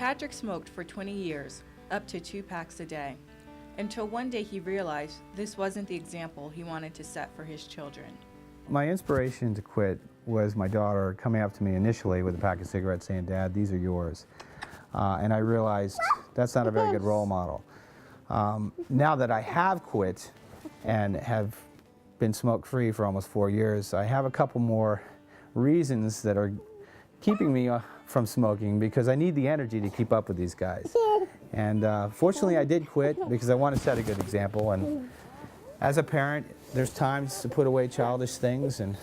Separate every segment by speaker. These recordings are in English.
Speaker 1: Patrick smoked for 20 years, up to 2 packs a day, until one day he realized this wasn't the example he wanted to set for his children.
Speaker 2: My inspiration to quit was my daughter coming up to me initially with a pack of cigarettes saying, "Dad, these are yours." And I realized that's not a very good role model. Now that I have quit and have been smoke-free for almost 4 years, I have a couple more reasons that are keeping me from smoking because I need the energy to keep up with these guys. And fortunately I did quit because I want to set a good example. And as a parent, there's times to put away childish things and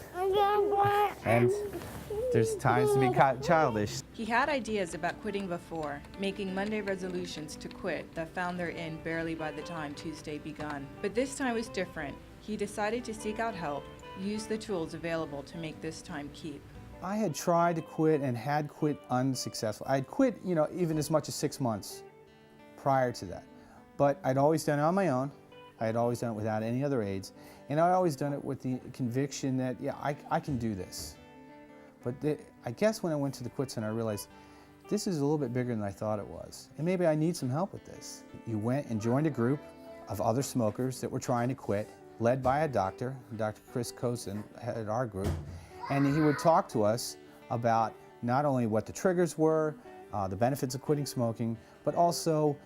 Speaker 2: there's times to be childish.
Speaker 1: He had ideas about quitting before, making Monday resolutions to quit that found their end barely by the time Tuesday begun. But this time was different. He decided to seek out help, use the tools available to make this time keep.
Speaker 2: I had tried to quit and had quit unsuccessful. I'd quit, even as much as 6 months prior to that. But I'd always done it on my own. I had always done it without any other aids. And I'd always done it with the conviction that, yeah, I can do this. But I guess when I went to the quit center, I realized this is a little bit bigger than I thought it was. And maybe I need some help with this. You went and joined a group of other smokers that were trying to quit, led by a doctor, Dr. Chris Kosen, headed our group. And he would talk to us about not only what the triggers were, the benefits of quitting smoking, but also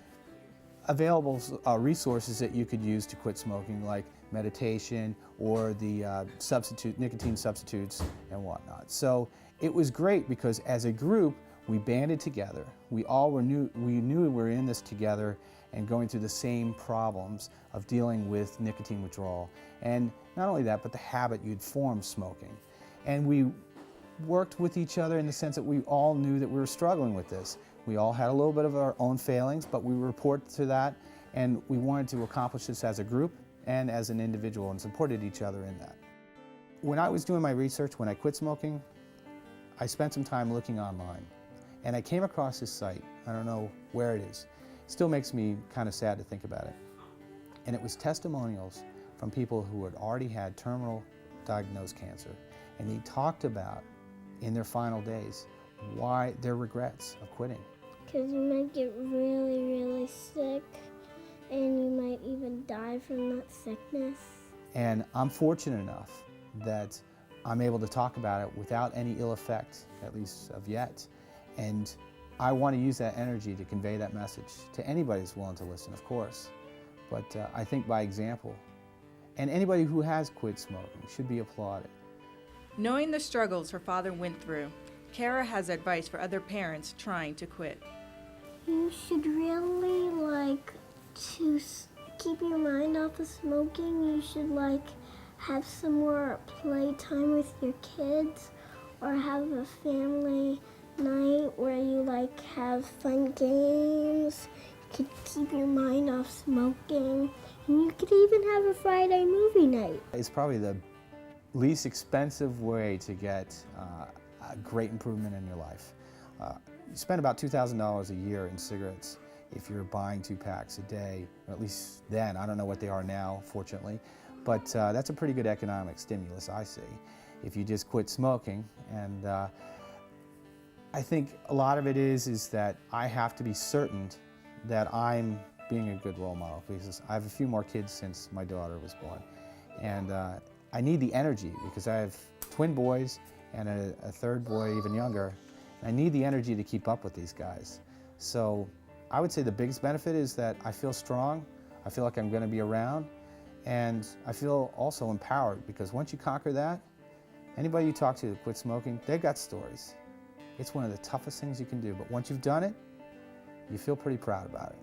Speaker 2: available resources that you could use to quit smoking, like meditation or the nicotine substitutes and whatnot. So it was great because as a group, we banded together. We knew we were in this together and going through the same problems of dealing with nicotine withdrawal. And not only that, but the habit you'd formed smoking. And we worked with each other in the sense that we all knew that we were struggling with this. We all had a little bit of our own failings, but we reported to that, and we wanted to accomplish this as a group and as an individual and supported each other in that. When I was doing my research, when I quit smoking, I spent some time looking online, and I came across this site. I don't know where it is. It still makes me kind of sad to think about it. And it was testimonials from people who had already had terminal diagnosed cancer, and they talked about in their final days why their regrets of quitting.
Speaker 3: Because you might get really, really sick, and you might even die from that sickness.
Speaker 2: And I'm fortunate enough that I'm able to talk about it without any ill effect, at least of yet. And I want to use that energy to convey that message to anybody who's willing to listen, of course. But I think by example. And anybody who has quit smoking should be applauded.
Speaker 1: Knowing the struggles her father went through, Kara has advice for other parents trying to quit.
Speaker 3: You should really to keep your mind off of smoking. You should have some more playtime with your kids, or have a family night where you have fun games. You could keep your mind off smoking, and you could even have a Friday movie night.
Speaker 2: It's probably the least expensive way to get a great improvement in your life. You spend about $2,000 a year in cigarettes if you're buying 2 packs a day, or at least then. I don't know what they are now, fortunately, but that's a pretty good economic stimulus, I see, if you just quit smoking. And I think a lot of it is that I have to be certain that I'm being a good role model, because I have a few more kids since my daughter was born. And I need the energy because I have twin boys and a third boy even younger. I need the energy to keep up with these guys. So I would say the biggest benefit is that I feel strong, I feel like I'm going to be around, and I feel also empowered, because once you conquer that, anybody you talk to that quit smoking, they've got stories. It's one of the toughest things you can do, but once you've done it, you feel pretty proud about it.